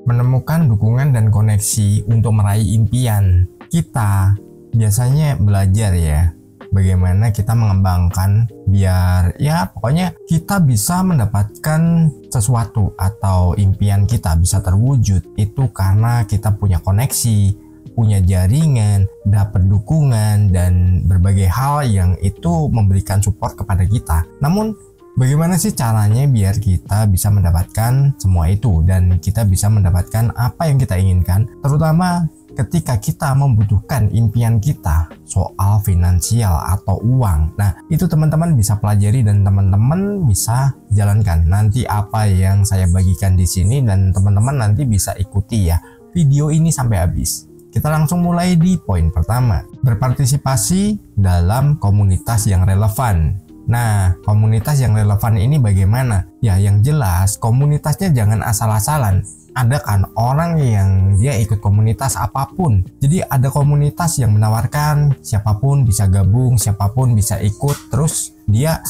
menemukan dukungan dan koneksi untuk meraih impian. Kita biasanya belajar ya, bagaimana kita mengembangkan biar ya pokoknya kita bisa mendapatkan sesuatu atau impian kita bisa terwujud. Itu karena kita punya koneksi, punya jaringan, dapat dukungan, dan berbagai hal yang itu memberikan support kepada kita. Namun bagaimana sih caranya biar kita bisa mendapatkan semua itu dan kita bisa mendapatkan apa yang kita inginkan, terutama ketika kita membutuhkan impian kita soal finansial atau uang. Nah, itu teman-teman bisa pelajari dan teman-teman bisa jalankan. Nanti apa yang saya bagikan di sini dan teman-teman nanti bisa ikuti ya video ini sampai habis. Kita langsung mulai di poin pertama, berpartisipasi dalam komunitas yang relevan. Nah, komunitas yang relevan ini bagaimana? Ya, yang jelas komunitasnya jangan asal-asalan. Ada kan orang yang dia ikut komunitas apapun. Jadi ada komunitas yang menawarkan siapapun bisa gabung, siapapun bisa ikut. Terus dia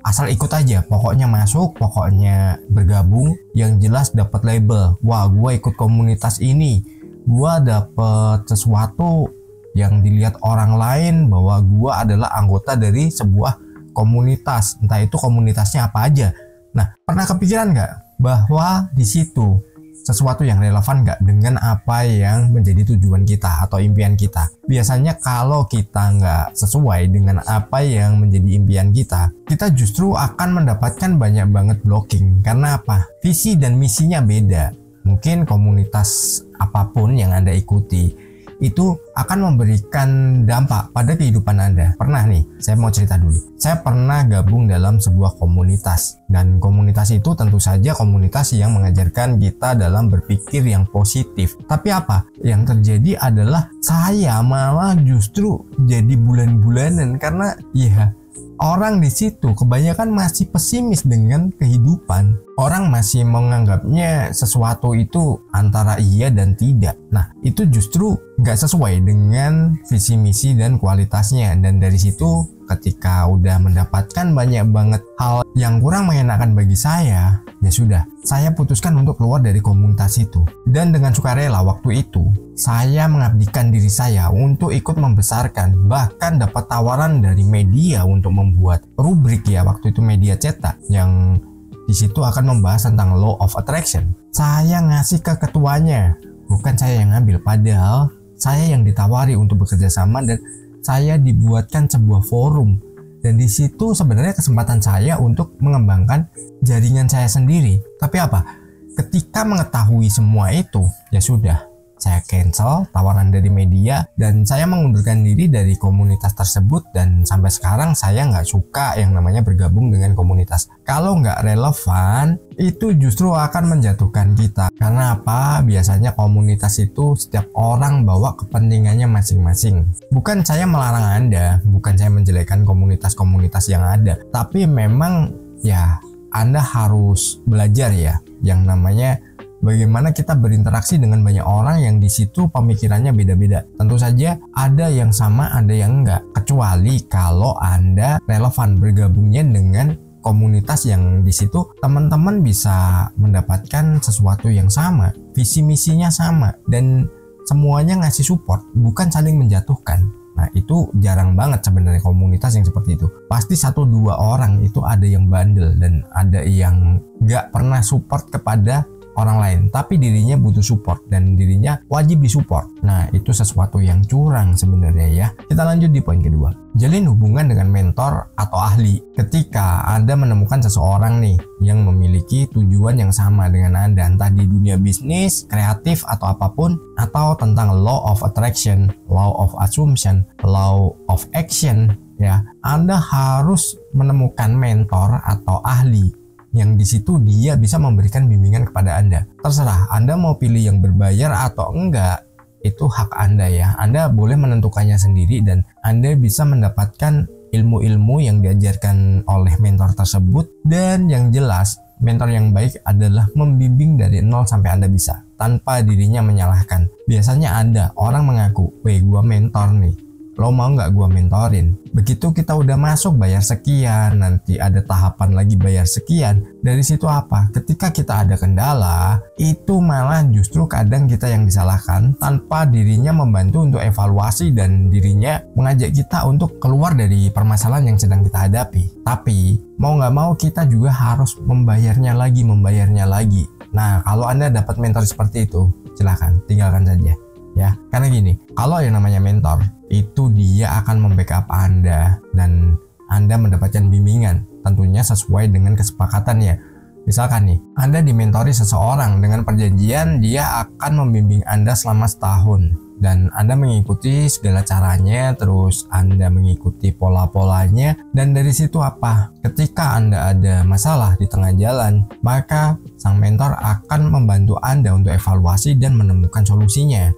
asal ikut aja, pokoknya masuk, pokoknya bergabung. Yang jelas dapat label, wah gue ikut komunitas ini, gue dapat sesuatu yang dilihat orang lain bahwa gue adalah anggota dari sebuah komunitas, entah itu komunitasnya apa aja. Nah, pernah kepikiran nggak bahwa di situ sesuatu yang relevan nggak dengan apa yang menjadi tujuan kita atau impian kita? Biasanya kalau kita nggak sesuai dengan apa yang menjadi impian kita justru akan mendapatkan banyak banget blocking. Karena apa? Visi dan misinya beda. Mungkin komunitas apapun yang Anda ikuti itu akan memberikan dampak pada kehidupan Anda. Pernah nih, saya mau cerita dulu. Saya pernah gabung dalam sebuah komunitas, dan komunitas itu tentu saja komunitas yang mengajarkan kita dalam berpikir yang positif. Tapi apa yang terjadi adalah saya malah justru jadi bulan-bulanan karena ya orang di situ kebanyakan masih pesimis dengan kehidupan. Orang masih menganggapnya sesuatu itu antara iya dan tidak. Nah, itu justru nggak sesuai dengan visi misi dan kualitasnya. Dan dari situ ketika udah mendapatkan banyak banget hal yang kurang mengenakan bagi saya, ya sudah, saya putuskan untuk keluar dari komunitas itu. Dan dengan sukarela waktu itu, saya mengabdikan diri saya untuk ikut membesarkan, bahkan dapat tawaran dari media untuk membuat rubrik ya, waktu itu media cetak yang di situ akan membahas tentang law of attraction. Saya ngasih ke ketuanya, bukan saya yang ngambil, padahal saya yang ditawari untuk bekerja sama dan saya dibuatkan sebuah forum. Dan di situ sebenarnya kesempatan saya untuk mengembangkan jaringan saya sendiri. Tapi apa? Ketika mengetahui semua itu, ya sudah, saya cancel tawaran dari media dan saya mengundurkan diri dari komunitas tersebut. Dan sampai sekarang saya nggak suka yang namanya bergabung dengan komunitas. Kalau nggak relevan, itu justru akan menjatuhkan kita. Karena apa? Biasanya komunitas itu setiap orang bawa kepentingannya masing-masing. Bukan saya melarang Anda, bukan saya menjelekkan komunitas-komunitas yang ada. Tapi memang ya Anda harus belajar ya yang namanya bagaimana kita berinteraksi dengan banyak orang yang di situ pemikirannya beda-beda. Tentu saja ada yang sama, ada yang enggak. Kecuali kalau Anda relevan bergabungnya dengan komunitas yang di situ teman-teman bisa mendapatkan sesuatu yang sama, visi misinya sama, dan semuanya ngasih support, bukan saling menjatuhkan. Nah, itu jarang banget sebenarnya komunitas yang seperti itu. Pasti 1-2 orang itu ada yang bandel dan ada yang nggak pernah support kepada orang lain, tapi dirinya butuh support dan dirinya wajib disupport. Nah, itu sesuatu yang curang sebenarnya ya. Kita lanjut di poin kedua. Jalin hubungan dengan mentor atau ahli. Ketika Anda menemukan seseorang nih yang memiliki tujuan yang sama dengan Anda, entah di dunia bisnis, kreatif atau apapun, atau tentang law of attraction, law of assumption, law of action ya, Anda harus menemukan mentor atau ahli yang di situ dia bisa memberikan bimbingan kepada Anda. Terserah Anda mau pilih yang berbayar atau enggak, itu hak Anda ya. Anda boleh menentukannya sendiri dan Anda bisa mendapatkan ilmu-ilmu yang diajarkan oleh mentor tersebut. Dan yang jelas, mentor yang baik adalah membimbing dari nol sampai Anda bisa, tanpa dirinya menyalahkan. Biasanya ada orang mengaku, "Weh, gua mentor nih, lo mau nggak gue mentorin? Begitu kita udah masuk bayar sekian, nanti ada tahapan lagi bayar sekian. Dari situ apa? Ketika kita ada kendala, itu malah justru kadang kita yang disalahkan tanpa dirinya membantu untuk evaluasi dan dirinya mengajak kita untuk keluar dari permasalahan yang sedang kita hadapi. Tapi mau nggak mau kita juga harus membayarnya lagi. Nah, kalau Anda dapat mentor seperti itu, silahkan tinggalkan saja. Ya, karena gini, kalau yang namanya mentor itu dia akan membackup Anda dan Anda mendapatkan bimbingan tentunya sesuai dengan kesepakatannya. Misalkan nih, Anda dimentori seseorang dengan perjanjian dia akan membimbing Anda selama setahun dan Anda mengikuti segala caranya, terus Anda mengikuti pola-polanya, dan dari situ apa? Ketika Anda ada masalah di tengah jalan, maka sang mentor akan membantu Anda untuk evaluasi dan menemukan solusinya.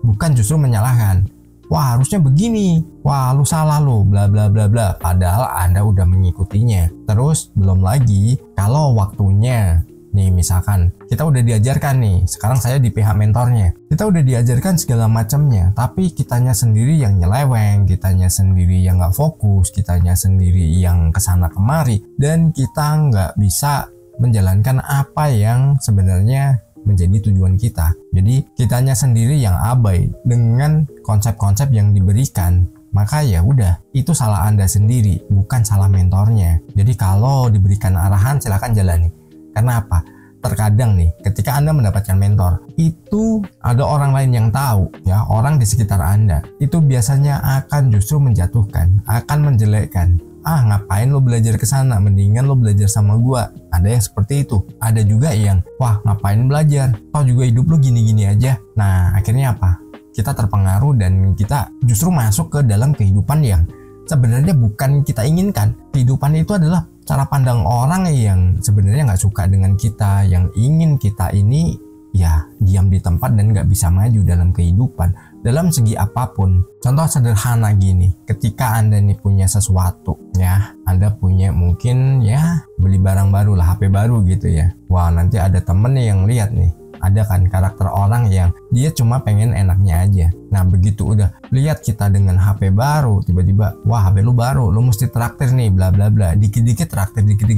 Bukan justru menyalahkan, wah harusnya begini, wah lu salah lu, bla bla bla bla, padahal Anda udah mengikutinya. Terus belum lagi kalau waktunya nih, misalkan kita udah diajarkan nih, sekarang saya di pihak mentornya, kita udah diajarkan segala macamnya, tapi kitanya sendiri yang nyeleweng, kitanya sendiri yang nggak fokus, kitanya sendiri yang kesana kemari, dan kita nggak bisa menjalankan apa yang sebenarnya menjadi tujuan kita. Jadi kitanya sendiri yang abai dengan konsep-konsep yang diberikan, maka ya udah, itu salah Anda sendiri, bukan salah mentornya. Jadi kalau diberikan arahan silakan jalani. Karena apa? Terkadang nih, ketika Anda mendapatkan mentor, itu ada orang lain yang tahu, ya, orang di sekitar Anda itu biasanya akan justru menjatuhkan, akan menjelekkan. Ah, ngapain lo belajar ke sana, mendingan lo belajar sama gua. Ada yang seperti itu. Ada juga yang, wah ngapain belajar, toh juga hidup lo gini-gini aja. Nah, akhirnya apa? Kita terpengaruh dan kita justru masuk ke dalam kehidupan yang sebenarnya bukan kita inginkan. Kehidupan itu adalah cara pandang orang yang sebenarnya nggak suka dengan kita, yang ingin kita ini ya diam di tempat dan nggak bisa maju dalam kehidupan dalam segi apapun. Contoh sederhana gini, ketika Anda nih punya sesuatu, ya, Anda punya mungkin ya beli barang baru lah, HP baru gitu ya. Wah, nanti ada temen nih yang lihat nih, ada kan karakter orang yang dia cuma pengen enaknya aja. Nah, begitu udah lihat kita dengan HP baru, tiba-tiba, wah HP lu baru, lu mesti traktir nih, bla bla bla, dikit-dikit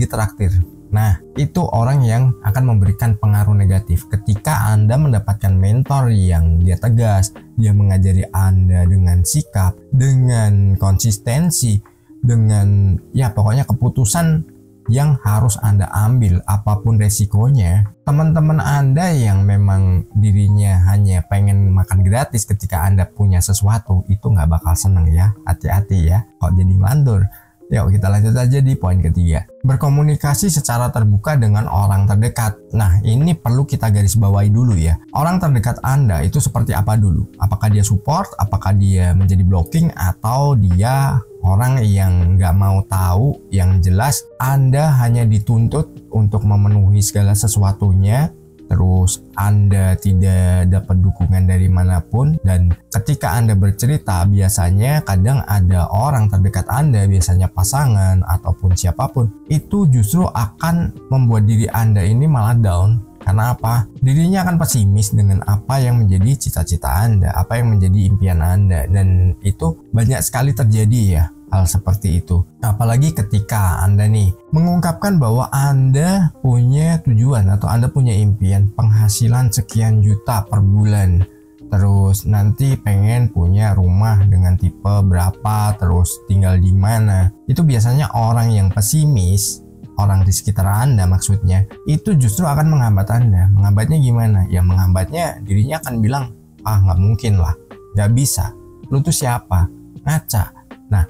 traktir. Nah, itu orang yang akan memberikan pengaruh negatif. Ketika Anda mendapatkan mentor yang dia tegas, dia mengajari Anda dengan sikap, dengan konsistensi, dengan ya pokoknya keputusan yang harus Anda ambil apapun resikonya. Teman-teman Anda yang memang dirinya hanya pengen makan gratis ketika Anda punya sesuatu, itu nggak bakal seneng ya. Hati-hati ya, kok jadi mandur. Yuk kita lanjut aja di poin ketiga. Berkomunikasi secara terbuka dengan orang terdekat. Nah, ini perlu kita garis bawahi dulu ya. Orang terdekat Anda itu seperti apa dulu? Apakah dia support? Apakah dia menjadi blocking? Atau dia orang yang nggak mau tahu? Yang jelas Anda hanya dituntut untuk memenuhi segala sesuatunya. Terus Anda tidak dapat dukungan dari manapun, dan ketika Anda bercerita biasanya kadang ada orang terdekat Anda, biasanya pasangan ataupun siapapun, itu justru akan membuat diri Anda ini malah down. Karena apa? Dirinya akan pesimis dengan apa yang menjadi cita-cita Anda, apa yang menjadi impian Anda, dan itu banyak sekali terjadi ya hal seperti itu. Apalagi ketika Anda nih mengungkapkan bahwa Anda punya tujuan atau Anda punya impian penghasilan sekian juta per bulan, terus nanti pengen punya rumah dengan tipe berapa, terus tinggal di mana. Itu biasanya orang yang pesimis, orang di sekitar Anda maksudnya, itu justru akan menghambat Anda. Menghambatnya gimana? Ya menghambatnya dirinya akan bilang, ah nggak mungkin lah, nggak bisa, lu tuh siapa, ngaca. Nah,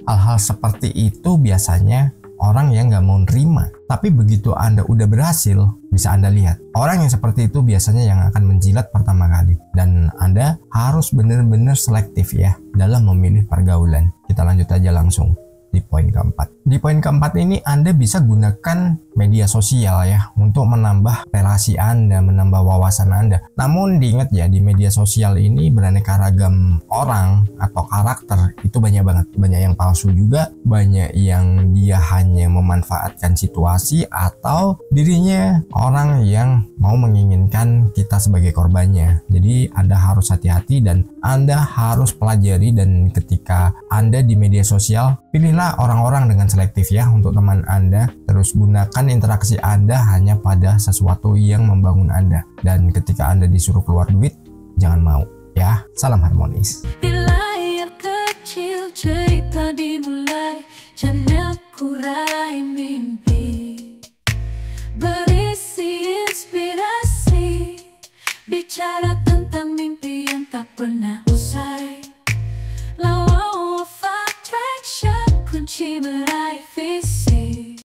hal-hal seperti itu biasanya orang yang nggak mau nerima. Tapi begitu Anda udah berhasil, bisa Anda lihat, orang yang seperti itu biasanya yang akan menjilat pertama kali. Dan Anda harus benar-benar selektif ya dalam memilih pergaulan. Kita lanjut aja langsung di di poin keempat. Di poin keempat ini Anda bisa gunakan media sosial ya untuk menambah relasi Anda, menambah wawasan Anda. Namun diingat ya, di media sosial ini beraneka ragam orang atau karakter, itu banyak banget. Banyak yang palsu juga, banyak yang dia hanya memanfaatkan situasi atau dirinya orang yang mau menginginkan kita sebagai korbannya. Jadi Anda harus hati-hati dan Anda harus pelajari, dan ketika Anda di media sosial, pilihlah orang-orang dengan selektif ya untuk teman Anda. Terus gunakan interaksi Anda hanya pada sesuatu yang membangun Anda. Dan ketika Anda disuruh keluar duit, jangan mau ya. Salam harmonis. Di layar kecil cerita dimulai, channel Kurai Mimpi, berisi inspirasi, bicara tentang mimpi yang tak pernah usai. Law of attraction, kunci meraih